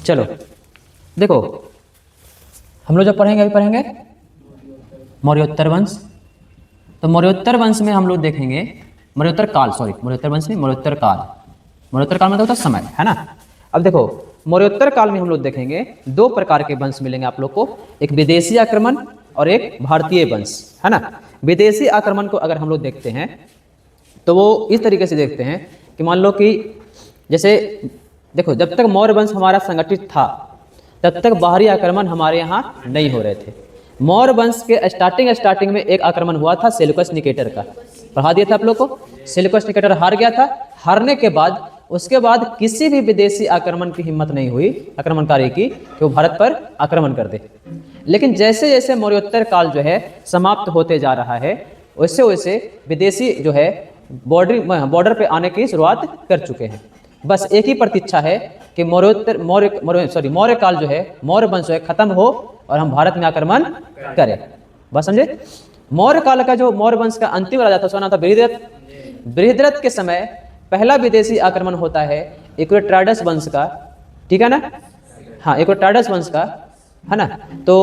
चलो देखो, हम लोग जब पढ़ेंगे अभी पढ़ेंगे मौर्योत्तर वंश। तो मौर्योत्तर वंश में हम लोग देखेंगे मौर्योत्तर काल, सॉरी मौर्योत्तर वंश में मौर्योत्तर काल। मौर्योत्तर काल मतलब होता है समय, है ना। अब देखो मौर्योत्तर काल में हम लोग देखेंगे दो प्रकार के वंश मिलेंगे आप लोग को, एक विदेशी आक्रमण और एक भारतीय वंश, है ना। विदेशी आक्रमण को अगर हम लोग देखते हैं तो वो इस तरीके से देखते हैं कि मान लो कि जैसे देखो, जब तक मौर्य वंश हमारा संगठित था तब तक बाहरी आक्रमण हमारे यहाँ नहीं हो रहे थे। मौर्य वंश के स्टार्टिंग में एक आक्रमण हुआ था सेल्यूकस निकेटर का, पढ़ा दिया था आप लोग को। सेल्यूकस निकेटर हार गया था, हारने के बाद उसके बाद किसी भी विदेशी आक्रमण की हिम्मत नहीं हुई आक्रमणकारी की कि वो भारत पर आक्रमण कर दे। लेकिन जैसे जैसे मौर्योत्तर काल जो है समाप्त होते जा रहा है वैसे वैसे विदेशी जो है बॉर्डर पे आने की शुरुआत कर चुके हैं। बस एक ही प्रतीक्षा है कि मौर्य काल जो है, मौर्य वंश जो है खत्म हो और हम भारत में आक्रमण करें। बस समझे। मौर्य काल का जो मौर्य वंश का अंतिम राजा था उसका नाम था बृहद्रथ। बृहद्रथ के समय पहला विदेशी आक्रमण होता है यूक्रेटाइडस वंश का, ठीक है ना। हाँ, यूक्रेटाइडस वंश का, है ना। तो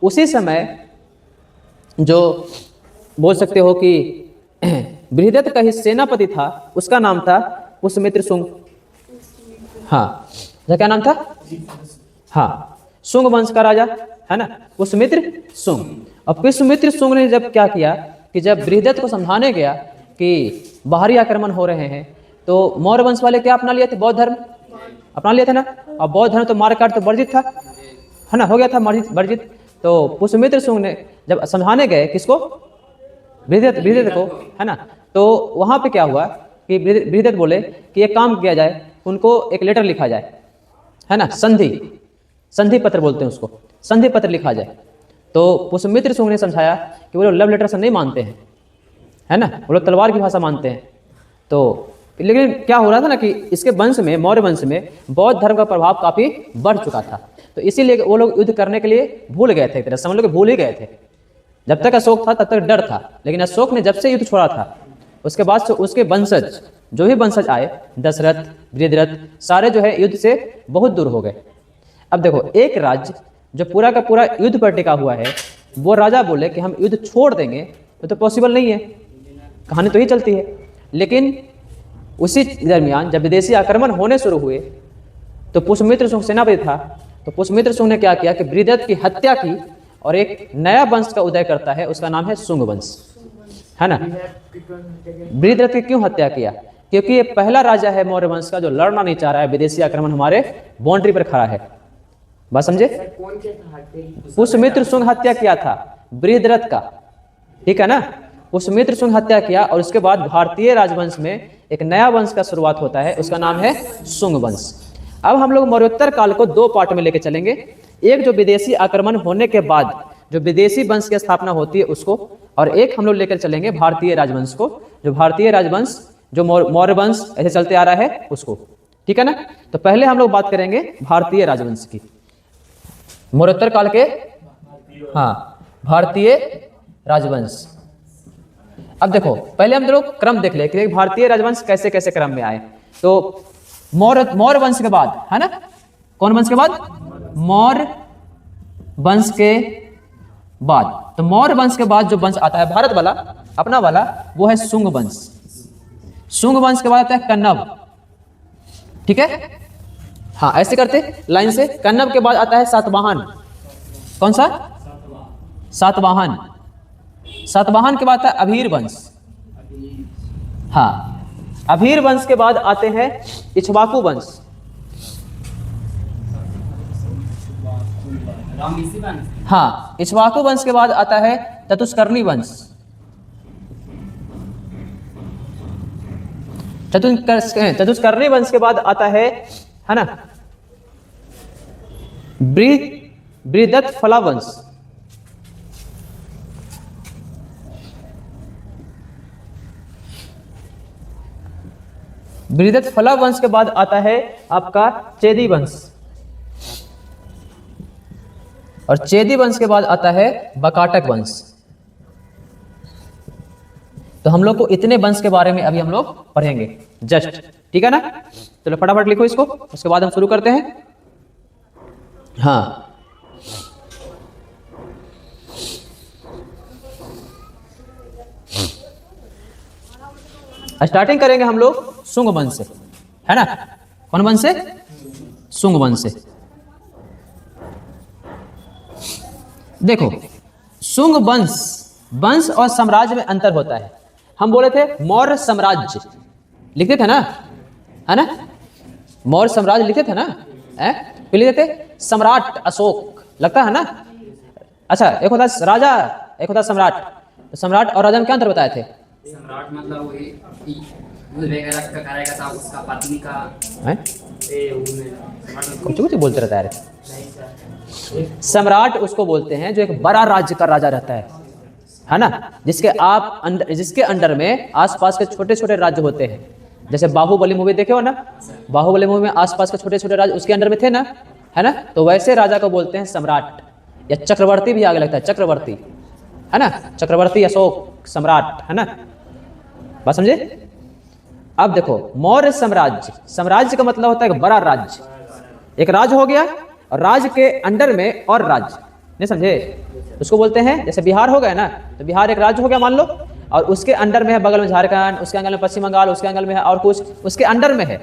उसी समय जो बोल सकते हो कि बृहद्रथ का ही सेनापति था, उसका नाम था पुष्यमित्र शुंग। हाँ, क्या नाम था? हाँ, शुंग वंश का राजा, है ना, पुष्यमित्र शुंग। और पुष्यमित्र शुंग ने जब क्या किया कि जब बृहद्रथ को समझाने गया कि बाहरी आक्रमण हो रहे हैं तो मौर्य वंश वाले क्या अपना लिए थे? बौद्ध धर्म अपना लिए थे ना। और बौद्ध धर्म तो मारकाट तो वर्जित था, है ना, हो गया था वर्जित। तो पुष्यमित्र शुंग ने जब समझाने गए किसको? बृहद्रथ को, है ना। तो वहां पे क्या हुआ कि बृहद्रथ बोले कि एक काम किया जाए, उनको एक लेटर लिखा जाए, है ना, संधि पत्र बोलते हैं उसको, संधि पत्र लिखा जाए। तो पुष्यमित्र शुंग ने समझाया कि वो लोग लव लेटर से नहीं मानते हैं, है ना, वो लोग तलवार की भाषा मानते हैं। तो लेकिन क्या हो रहा था ना कि इसके वंश में, मौर्य वंश में बौद्ध धर्म का प्रभाव काफी बढ़ चुका था। तो इसीलिए वो लोग युद्ध करने के लिए भूल गए थे, एक तरह से समझ लो कि भूल ही गए थे। जब तक अशोक था तब तक डर था, लेकिन अशोक ने जब से युद्ध छोड़ा था उसके बाद से उसके वंशज, जो भी वंशज आए, दशरथ, बृहद्रथ, सारे जो है युद्ध से बहुत दूर हो गए। अब देखो, एक राज्य जो पूरा का पूरा युद्ध पर टिका हुआ है, वो राजा बोले कि हम युद्ध छोड़ देंगे, तो पॉसिबल नहीं है, कहानी तो ही चलती है। लेकिन उसी दरमियान जब विदेशी आक्रमण होने शुरू हुए तो पुष्यमित्र शुंग सेनापति था, तो पुष्यमित्र शुंग ने क्या किया कि बृहद्रथ की हत्या की और एक नया वंश का उदय करता है, उसका नाम है शुंग वंश, है ना। बृहद्रथ की क्यों हत्या किया? क्योंकि ये पहला राजा है मौर्य वंश का जो लड़ना नहीं चाह रहा है, विदेशी आक्रमण हमारे बाउंड्री पर खड़ा है। बात समझे? पुष्यमित्र शुंग हत्या किया था बृहद्रथ का, ठीक है ना। पुष्यमित्र शुंग हत्या किया और उसके बाद भारतीय राजवंश में एक नया वंश का शुरुआत होता है, उसका नाम है शुंग वंश। अब हम लोग मौर्योत्तर काल को दो पार्ट में लेके चलेंगे। एक जो विदेशी आक्रमण होने के बाद जो विदेशी वंश की स्थापना होती है उसको, और एक हम लोग लेकर चलेंगे भारतीय राजवंश को, जो भारतीय राजवंश जो मौर्य वंश ऐसे चलते आ रहा है उसको, ठीक है ना। तो पहले हम लोग बात करेंगे भारतीय राजवंश की, मौर्योत्तर काल के, हाँ, भारतीय राजवंश। अब देखो, पहले हम लोग क्रम देख ले कि भारतीय राजवंश कैसे कैसे क्रम में आए। तो मौर्य वंश के बाद, है ना, कौन वंश के बाद? मौर्य वंश के बाद। तो मौर्य वंश के बाद जो वंश आता है भारत वाला, अपना वाला, वो है शुंग वंश। शुंग वंश के बाद आता है कन्नव, ठीक है। हाँ, ऐसे करते लाइन से। कन्नव के बाद आता है सातवाहन। कौन सा? सातवाहन। सातवाहन के बाद आता है अभीर वंश। हाँ, अभीर वंश के बाद आते हैं इक्ष्वाकु वंश। हाँ, इक्ष्वाकु वंश के बाद आता है चतुष्कर्णी वंश। चतुष्कर्णी वंश के बाद आता है ना, बृहद्रथ फला वंश। बृहद्रथ फला वंश के बाद आता है आपका चेदी वंश, और चेदी वंश के बाद आता है बकाटक वंश। तो हम लोग को इतने वंश के बारे में अभी हम लोग पढ़ेंगे जस्ट, ठीक है ना। चलो फटाफट लिखो इसको, उसके बाद हम शुरू करते हैं। हाँ, स्टार्टिंग करेंगे हम लोग सुंग वंश से, है ना। कौन वंश से? सुंग वंश से। देखो, सुंग वंश, वंश और साम्राज्य में अंतर होता है। हम बोले थे मौर्य साम्राज्य लिखते थे ना, है ना, मौर्य साम्राज्य लिखते थे ना, फिर लिखते थे सम्राट अशोक, लगता है ना। अच्छा, एक होता है राजा, एक होता है सम्राट। तो सम्राट और राजा में क्या अंतर बताए थे? सम्राट मतलब वही वगैरह का करेगा था, उसका पत्नी का कुछ बोलते रहता है। सम्राट उसको बोलते हैं जो एक बड़ा राज्य का राजा रहता है ना, जिसके अंडर में आसपास के छोटे छोटे राज्य होते हैं। जैसे बाहुबली मूवी देखे हो ना, बाहुबली मूवी में आसपास के छोटे छोटे राज्य उसके अंडर में थे ना, है ना। तो वैसे राजा को बोलते हैं सम्राट, या चक्रवर्ती भी आगे लगता है, चक्रवर्ती, है ना, चक्रवर्ती अशोक सम्राट, है ना। बात समझे? अब देखो, मौर्य साम्राज्य, साम्राज्य का मतलब होता है एक बड़ा राज्य। एक राज्य हो गया और राज्य के अंडर में और राज्य, नहीं समझे? उसको बोलते हैं, जैसे बिहार हो गया ना, तो बिहार एक राज्य हो गया मान लो, और उसके अंडर में है बगल में झारखंड, उसके अंगल में पश्चिम बंगाल, उसके अंगल में है और कुछ उसके अंडर में है,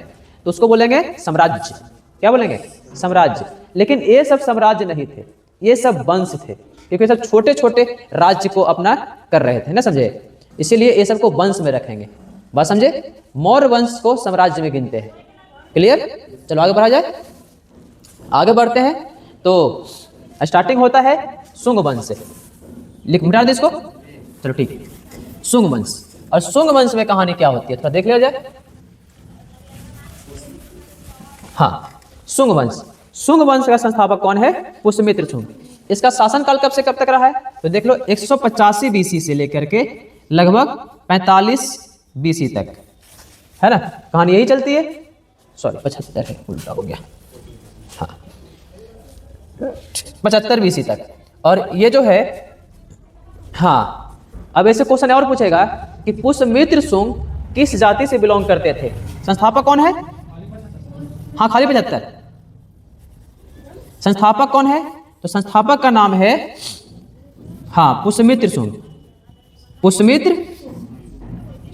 तो उसको बोलेंगे साम्राज्य। क्या बोलेंगे? साम्राज्य। लेकिन ये सब साम्राज्य नहीं थे, ये सब वंश थे, क्योंकि सब छोटे छोटे राज्य को अपना कर रहे थे, ना समझे। इसीलिए ये सबको वंश में रखेंगे। बात समझे? मौर्य वंश को साम्राज्य में गिनते हैं। क्लियर? चलो आगे बढ़ा जाए। आगे बढ़ते हैं तो स्टार्टिंग होता है सुंग वंश से। मिटा दे इसको, चलो ठीक है। सुंग वंश, और सुंग वंश में कहानी क्या होती है थोड़ा देख लिया जाए। हाँ, सुंग वंश, सुंग वंश का संस्थापक कौन है? पुष्यमित्र सुंग। इसका शासनकाल कब से कब तक रहा है? तो देख लो, 185 बीसी से लेकर के लगभग 45 बीसी तक, है ना। कहानी यही चलती है। सॉरी 75 है, उल्टा हो गया। हाँ, 75 बीसी तक। और ये जो है, हाँ, अब ऐसे क्वेश्चन और पूछेगा कि पुष्यमित्र सुंग किस जाति से बिलोंग करते थे? संस्थापक कौन है? हाँ, खाली 75। संस्थापक कौन है? तो संस्थापक का नाम है, हाँ, पुष्यमित्र सुंग। पुष्यमित्र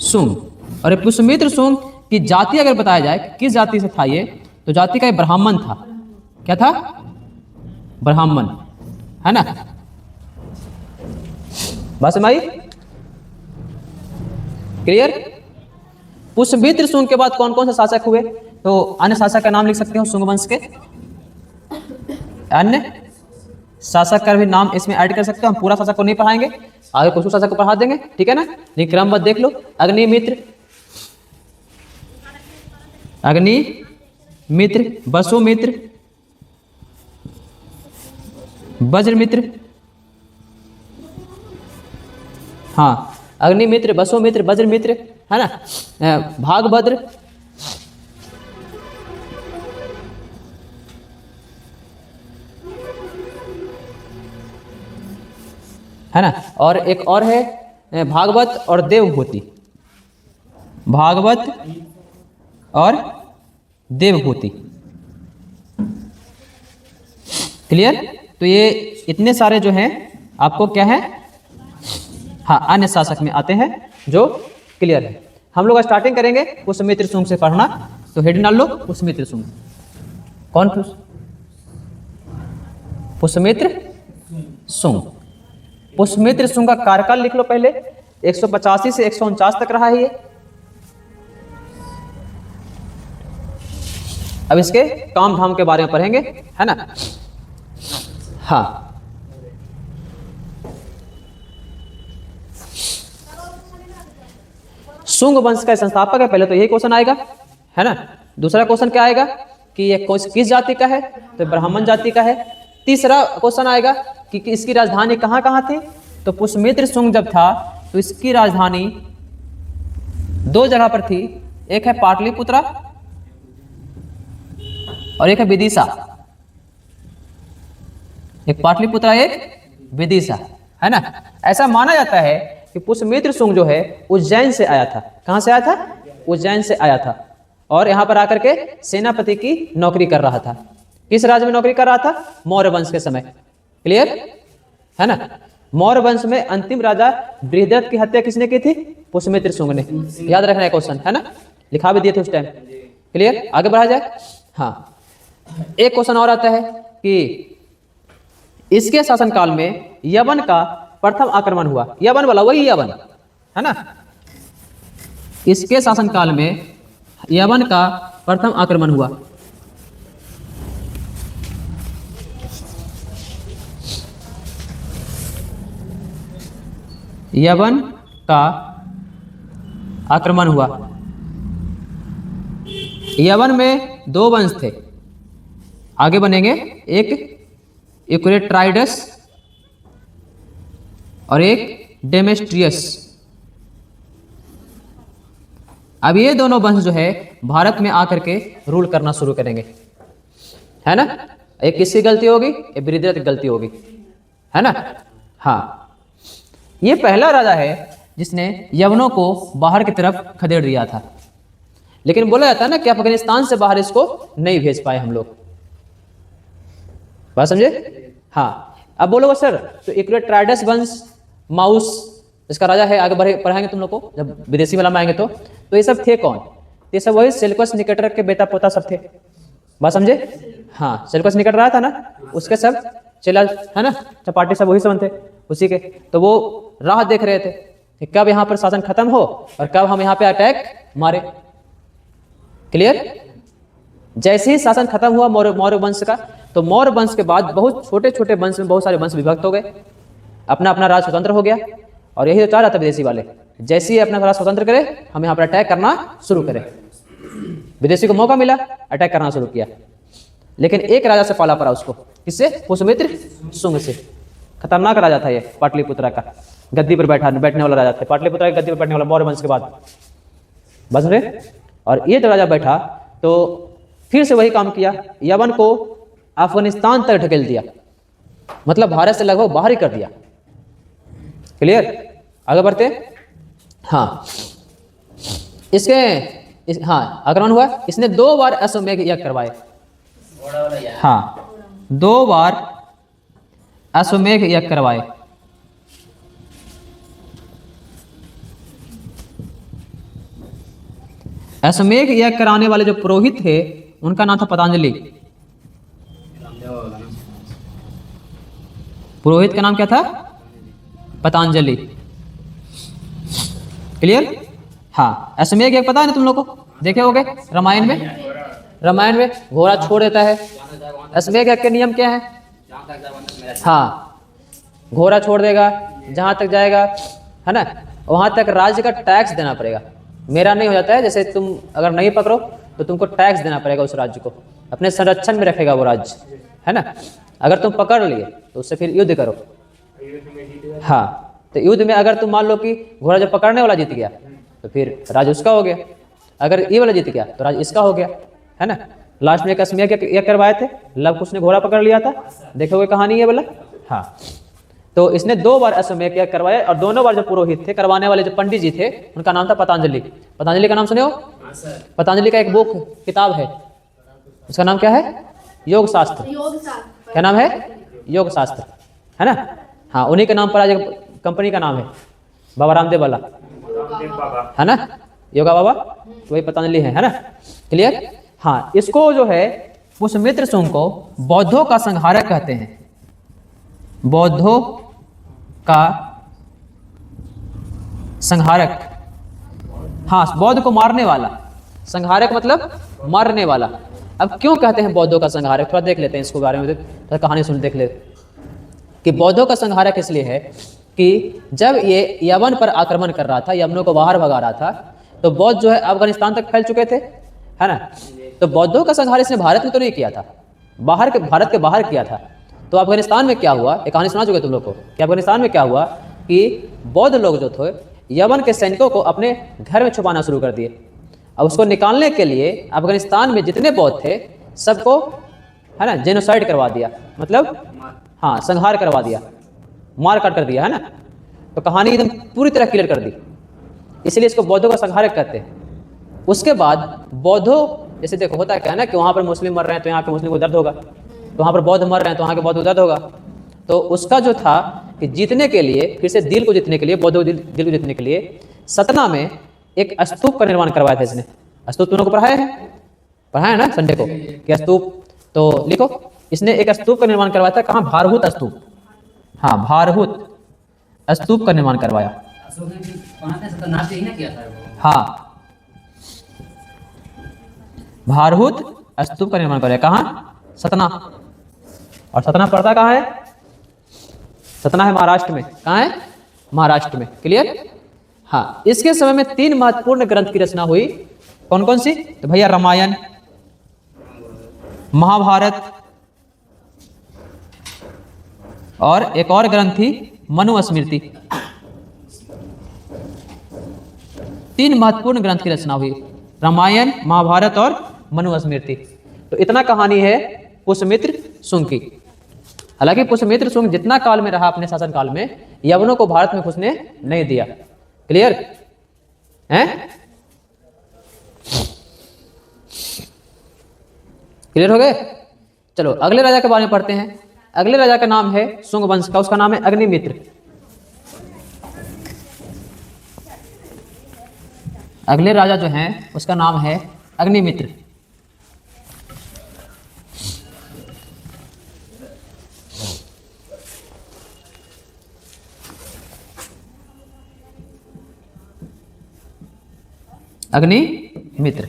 सुंग। और ये पुष्यमित्र सुंग की जाति अगर बताया जाए किस जाति से था ये, तो जाति का ब्राह्मण था। क्या था? ब्राह्मण, है ना। बात समझ आई? क्लियर? पुष्यमित्र सुंग के बाद कौन कौन से शासक हुए? तो अन्य शासक का नाम लिख सकते हो सुंग वंश के। अन्य शासक का भी नाम इसमें ऐड कर सकते हो। हम पूरा शासक को नहीं पढ़ाएंगे, आगे कुछ शासक को पढ़ा देंगे, ठीक है ना। लेकिन क्रमबद्ध देख लो। अग्निमित्र, अग्निमित्र, वसुमित्र, वज्रमित्र, हाँ, अग्निमित्र, वसुमित्र, वज्रमित्र, है ना, भागभद्र, है ना। और एक और है भागवत और देवभूति, भागवत और देवभूति। क्लियर? तो ये इतने सारे जो हैं आपको क्या है, हाँ, अन्य शासक में आते हैं जो क्लियर है। हम लोग स्टार्टिंग करेंगे पुष्यमित्र सुंग से पढ़ना। तो हेड डाल लो, पुष्यमित्र सुंग। कौन? पुष्यमित्र सुंग। पुष्यमित्र सुंग का कार्यकाल लिख लो पहले। 185 से 149 तक रहा है ये। अब इसके काम धाम के बारे में पढ़ेंगे, है ना। हाँ, सुंग वंश का संस्थापक है, पहले तो यही क्वेश्चन आएगा, है ना। दूसरा क्वेश्चन क्या आएगा कि ये किस जाति का है? तो ब्राह्मण जाति का है। तीसरा क्वेश्चन आएगा कि इसकी राजधानी कहाँ कहाँ थी? तो पुष्यमित्र सुंग जब था तो इसकी राजधानी 2 जगह पर थी। एक है पाटलिपुत्रा और एक है विदिशा। एक पाटलिपुत्रा, एक विदिशा, है ना। ऐसा माना जाता है कि पुष्यमित्र सुंग जो है उज्जैन से आया था। कहां से आया था? उज्जैन से आया था। और यहां पर आकर के सेनापति की नौकरी कर रहा था। किस राज्य में नौकरी कर रहा था? मौर्य वंश के समय। क्लियर है ना? मौर्य वंश में अंतिम राजा बृहद्रथ की हत्या किसने की थी? पुष्यमित्र शुंग ने। याद रखना है क्वेश्चन, है ना? लिखा भी दिए थे उस टाइम। क्लियर, आगे बढ़ा जाए। हाँ, एक क्वेश्चन और आता है कि इसके शासनकाल में यवन का प्रथम आक्रमण हुआ। यवन वाला वही यवन, है ना? इसके शासनकाल में यवन का प्रथम आक्रमण हुआ। यवन का आक्रमण हुआ। यवन में दो वंश थे, आगे बनेंगे, एक यूक्रेटाइडस और एक डेमेस्ट्रियस। अब ये दोनों वंश जो है भारत में आकर के रूल करना शुरू करेंगे, है ना? एक किसकी गलती होगी? एक बृहद्रथ की गलती होगी, है ना? हाँ, ये पहला राजा है जिसने यवनों को बाहर की तरफ खदेड़ दिया था। लेकिन बोला जाता है ना कि अफगानिस्तान से बाहर इसको नहीं भेज पाए हम लोग। बात समझे? हाँ, अब बोलोगे सर तो यूक्रेटाइडस वंश, माउस इसका राजा है, आगे बढ़े पढ़ाएंगे तुम लोग को जब विदेशी वाला में आएंगे तो ये सब थे कौन? ये सब वही सेल्यूकस निकेटर के बेटा पोता सब थे। बात समझे? हाँ, सेल्यूकस निकेटर रहा था ना, उसके सब चेला, है ना, चपाटी सब वही सब थे उसी के। तो वो राह देख रहे थे कि कब यहाँ पर शासन खत्म हो और कब हम यहाँ पे अटैक मारे। क्लियर? जैसे ही शासन खत्म हुआ मौर्य वंश का, तो मौर्य वंश के बाद बहुत छोटे छोटे वंश में बहुत सारे वंश विभक्त हो गए, अपना अपना राज स्वतंत्र हो गया। और यही तो चाह रहा था विदेशी वाले, जैसे ही अपना राज स्वतंत्र करे हम यहाँ पर अटैक करना शुरू करें। विदेशी को मौका मिला, अटैक करना शुरू किया। लेकिन एक राजा से पाला पड़ा उसको, किससे? पुष्यमित्र शुंग से। खतरनाक राजा था ये, पाटलिपुत्रा का गद्दी पर बैठने वाला राजा था। पाटलिपुत्रा की गद्दी पर बैठने वाला मौर्य वंश के बाद, बस रहे। और ये जो राजा बैठा तो फिर से वही काम किया, यवन को अफगानिस्तान तक ढकेल दिया, मतलब भारत से लगभग बाहर ही कर दिया। क्लियर, आगे बढ़ते। हाँ, हाँ, आक्रमण हुआ। इसने 2 बार अश्वमेध यज्ञ करवाए। हाँ, 2 बार अश्वमेध यज्ञ करवाए। अश्वमेध यज्ञ कराने वाले जो पुरोहित थे उनका नाम था पतंजलि। पुरोहित का नाम क्या था? पतंजलि। क्लियर? हाँ, अश्वमेध यज्ञ पता है ना तुम लोग को, देखे होगे रामायण में घोड़ा छोड़ देता है। अश्वमेध यज्ञ के नियम क्या है? हाँ, घोड़ा छोड़ देगा, जहां तक जाएगा, है ना, वहां तक राज्य का टैक्स देना पड़ेगा। मेरा नहीं हो जाता है, जैसे तुम अगर नहीं पकड़ो तो तुमको टैक्स देना पड़ेगा उस राज्य को, अपने संरक्षण में रखेगा वो राज्य, है ना। अगर तुम पकड़ लिए तो उससे फिर युद्ध करो। हाँ, तो युद्ध में अगर तुम मान लो कि घोड़ा जो पकड़ने वाला जीत गया तो फिर राज्य उसका हो गया, अगर ये वाला जीत गया तो राज्य इसका हो गया, है ना। लास्ट में एक अश्वमेध यज्ञ करवाए थे, लव कुश ने घोड़ा पकड़ लिया था, देखोगे कहानी है बोला। हाँ, तो इसने 2 बार अश्वमेध यज्ञ करवाए और दोनों बार जो पुरोहित थे, करवाने वाले जो पंडित जी थे, उनका नाम था पतंजलि। पतंजलि का नाम सुने हो? पतंजलि का एक बुक किताब है, उसका नाम क्या है? योग शास्त्र। क्या नाम है? योग शास्त्र, है ना। हाँ, उन्हीं के नाम पर आज एक कंपनी का नाम है, बाबा रामदेव वाला, है ना, योगा बाबा, तो वही पतंजलि है ना। क्लियर? हाँ, इसको जो है पुष्यमित्र शुंग को बौद्धों का संहारक कहते हैं, बौद्धों का संहारक। हाँ, बौद्ध को मारने वाला, संहारक मतलब मारने वाला। अब क्यों कहते हैं बौद्धों का संहारक, थोड़ा देख लेते हैं इसको बारे में, थोड़ा कहानी सुन देख ले कि बौद्धों का संहारक इसलिए है कि जब ये यवन पर आक्रमण कर रहा था, यवनों को बाहर भगा रहा था, तो बौद्ध जो है अफगानिस्तान तक फैल चुके थे, है ना। तो बौद्धों का संहार इसने भारत में तो नहीं किया था, भारत के बाहर किया था। तो अफगानिस्तान में क्या हुआ, एक कहानी सुना चुके तुम लोग को कि अफगानिस्तान में क्या हुआ कि बौद्ध लोग जो थे यवन के सैनिकों को अपने घर में छुपाना शुरू कर दिए। अब उसको निकालने के लिए अफगानिस्तान में जितने बौद्ध थे सबको, है ना, जेनोसाइड करवा दिया, मतलब हाँ, संहार करवा दिया, मार काट कर दिया, है ना। तो कहानी एकदम पूरी तरह क्लियर कर दी, इसलिए इसको बौद्धों का संहारक कहते हैं। उसके बाद बौद्धों, जैसे देखो होता है क्या है ना कि वहाँ पर मुस्लिम मर रहे हैं तो यहाँ पे मुस्लिम को दर्द होगा, तो वहाँ पर बौद्ध मर रहे हैं तो वहाँ के बौद्ध उदत होगा। तो उसका जो था कि जीतने के लिए, फिर से दिल को जीतने के लिए, बौद्ध दिल को जीतने के लिए सतना में एक स्तूप का निर्माण करवाया था इसने। स्तूप तुमने को पढ़ाया है ना संडे को कि स्तूप, तो लिखो इसने एक स्तूप का निर्माण करवाया था। कहाँ? भारहूत स्तूप। हाँ, भारहूत स्तूप का निर्माण करवाया। अशोक ने भी वहाँ पे सत्यनाश यही ना किया था वो। हाँ, भारहूत स्तूप का निर्माण करवाया। कहाँ? सतना। और सतना पड़ता कहाँ है? सतना है महाराष्ट्र में। कहाँ है? महाराष्ट्र में। क्लियर? हाँ, इसके समय में 3 महत्वपूर्ण ग्रंथ की रचना हुई। कौन कौन सी? तो भैया रामायण, महाभारत और एक और ग्रंथ थी मनुस्मृति। 3 महत्वपूर्ण ग्रंथ की रचना हुई, रामायण, महाभारत और मनुस्मृति। तो इतना कहानी है पुष्यमित्र शुंग की। हालांकि पुष्यमित्र शुंग जितना काल में रहा अपने शासन काल में, यवनों को भारत में घुसने नहीं दिया। क्लियर है? क्लियर हो गए? चलो अगले राजा के बारे में पढ़ते हैं। अगले राजा का नाम है शुंग वंश का, उसका नाम है अग्निमित्र। अगले राजा जो हैं उसका नाम है अग्निमित्र। अग्निमित्र।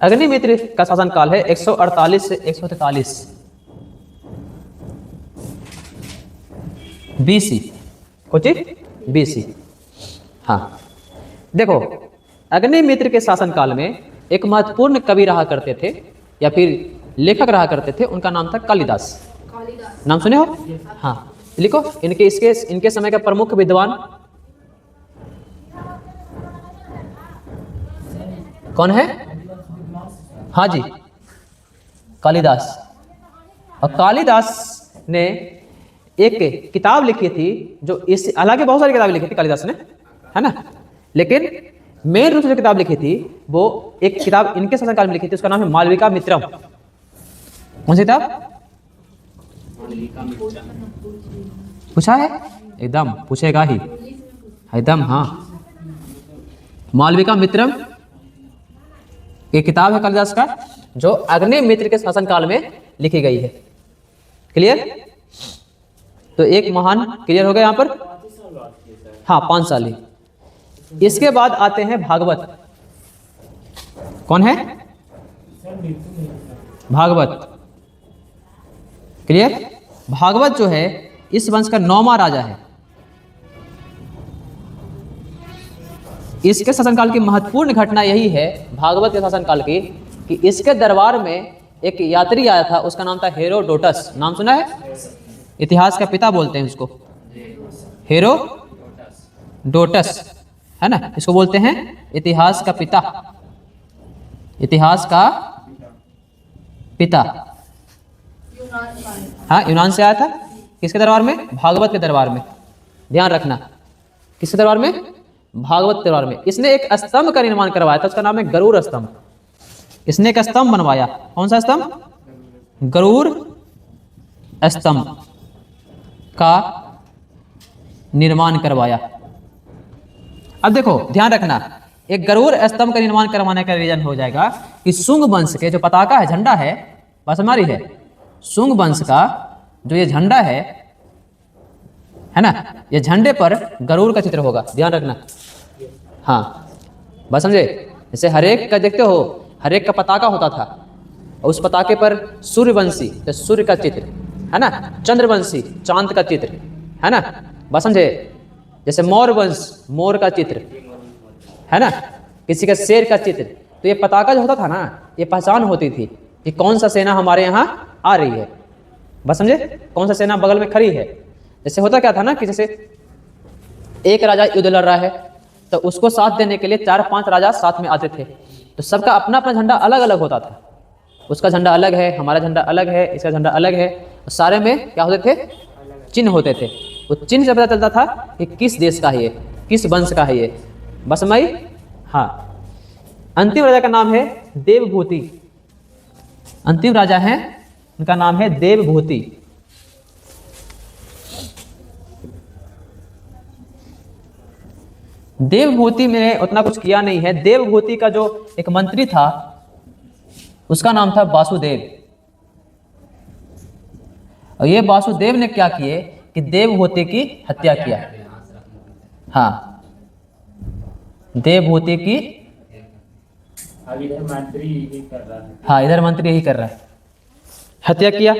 अग्निमित्र का शासन काल है 148 से 143 BC। कुछ BC। हाँ, देखो अग्निमित्र के शासन काल में एक महत्वपूर्ण कवि रहा करते थे या फिर लेखक रहा करते थे, उनका नाम था कालिदास। नाम सुने हो? हाँ, लिखो इनके समय का प्रमुख विद्वान कौन है? हाँ जी, कालिदास। और कालिदास ने एक किताब लिखी थी जो इस, हालांकि बहुत सारी किताबें लिखी थी कालिदास ने, है ना, लेकिन मेन रूप से जो किताब लिखी थी वो एक किताब इनके शासनकाल में लिखी थी, उसका नाम है मालविका मित्रम। कौन सी किताब? पूछा है? एकदम पूछेगा ही एकदम। हाँ, मालविका मित्रम एक किताब है कालिदास का जो अग्निमित्र के शासनकाल में लिखी गई है। क्लियर? तो एक महान, क्लियर हो गया यहाँ पर? हाँ, 5 साल ही। इसके बाद आते हैं भागवत। कौन है? भागवत। क्लियर? भागवत जो है इस वंश का 9वां राजा है। इसके शासनकाल की महत्वपूर्ण घटना यही है भागवत के शासनकाल की कि इसके दरबार में एक यात्री आया था, उसका नाम था हेरोडोटस। नाम सुना है? इतिहास का पिता बोलते हैं उसको, हेरोडोटस, है ना, इसको बोलते हैं इतिहास का पिता। इतिहास का पिता। हाँ, यूनान से आया था। किसके दरबार में? भागवत के दरबार में। ध्यान रखना, किसके दरबार में? भागवत के दरबार में। इसने एक स्तंभ का निर्माण करवाया था, उसका नाम है गरुड़ स्तंभ। इसने एक स्तंभ बनवाया। कौन सा स्तंभ? गरुड़ स्तंभ का निर्माण करवाया। अब देखो ध्यान रखना, एक गरुड़ स्तंभ का निर्माण करवाने का रीजन हो जाएगा कि शुंग वंश के जो पताका है, झंडा है, बस हमारी है, शुंग वंश का जो ये झंडा है ना, ये झंडे पर गरुड़ का चित्र होगा। ध्यान रखना। हाँ, बस समझे? जैसे हरेक का देखते हो, हरेक का पताका होता था, और उस पताके पर सूर्यवंशी तो सूर्य का चित्र है ना, चंद्रवंशी चांद का चित्र है ना, बस समझे? जैसे मौर वंश मोर का चित्र है ना, किसी का शेर का चित्र। तो ये पताका जो होता था ना, ये पहचान होती थी कि कौन सा सेना हमारे यहाँ आ रही है। बस समझे? कौन सा सेना बगल में खड़ी है। जैसे होता क्या था ना कि जैसे एक राजा युद्ध लड़ रहा है तो उसको साथ देने के लिए 4-5 राजा साथ में आते थे, तो सबका अपना अपना झंडा अलग अलग होता था। उसका झंडा अलग है, हमारा झंडा अलग है, इसका झंडा अलग है। सारे में क्या होते थे? चिन्ह होते थे। वो चिन्ह से पता चलता था कि किस देश का है ये, किस वंश का है ये। बस मई। हाँ, अंतिम राजा का नाम है देवभूति। अंतिम राजा है उनका नाम है देवभूति। देवभूति में उतना कुछ किया नहीं है। देवभूति का जो एक मंत्री था उसका नाम था वासुदेव। और ये वासुदेव ने क्या किए कि देवभूति की हत्या किया। हाँ, देवभूति की, अब इधर मंत्री यही कर रहा है। हाँ इधर मंत्री यही कर रहा है, हत्या किया।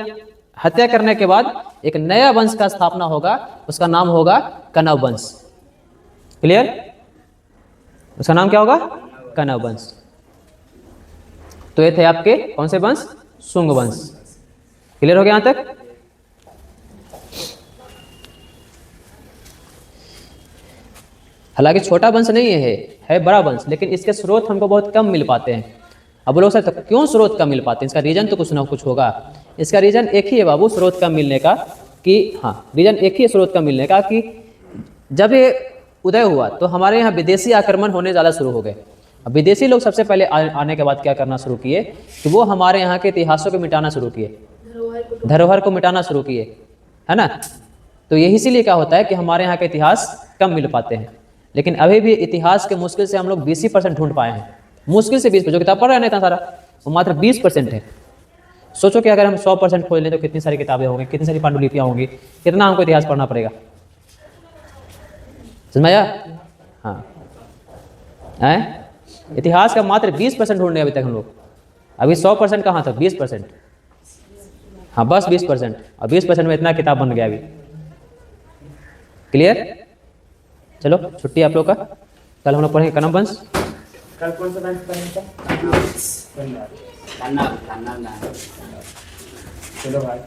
हत्या करने के बाद एक नया वंश का स्थापना होगा, उसका नाम होगा कण्व वंश। क्लियर? उसका नाम क्या होगा? कण्व वंश। तो ये थे आपके कौन से वंश? शुंग वंश। क्लियर हो गया यहां तक? हालांकि छोटा वंश नहीं है बड़ा वंश, लेकिन इसके स्रोत हमको बहुत कम मिल पाते हैं। अब लोग सर तो क्यों स्रोत कम मिल पाते हैं? इसका रीजन तो कुछ ना कुछ होगा। इसका रीजन एक ही है बाबू स्रोत कम मिलने का, कि हाँ रीजन एक ही है स्रोत कम मिलने का, कि जब ये उदय हुआ तो हमारे यहाँ विदेशी आक्रमण होने ज़्यादा शुरू हो गए। अब विदेशी लोग सबसे पहले आने के बाद क्या करना शुरू किए कि वो हमारे यहाँ के इतिहासों को मिटाना शुरू किए, धरोहर को मिटाना शुरू किए, है ना। तो यही इसीलिए क्या होता है कि हमारे यहाँ के इतिहास कम मिल पाते हैं। लेकिन अभी भी इतिहास के मुश्किल से हम लोग 20% ढूंढ पाए हैं, मुश्किल से 20%। जो किताब पढ़ रहे हैं इतना सारा, वो मात्र 20% है। सोचो कि अगर हम 100% खोज लें तो कितनी सारी किताबें होंगी, कितनी सारी पांडुलिपियाँ होंगी, कितना हमको इतिहास पढ़ना पड़ेगा। समझ आया? हाँ है? इतिहास का मात्र 20% ढूंढने अभी तक हम लोग। अभी 100% कहाँ था? 20%। हाँ बस 20%, और 20% में इतना किताब बन गया अभी। क्लियर? चलो छुट्टी आप लोग का। कल हम लोग पढ़ेंगे कण्व वंश। कल कौन सा वंश पढ़ेंगे? धन्यवाद। कन्नड़, कन्नड़ ना। चलो भाई।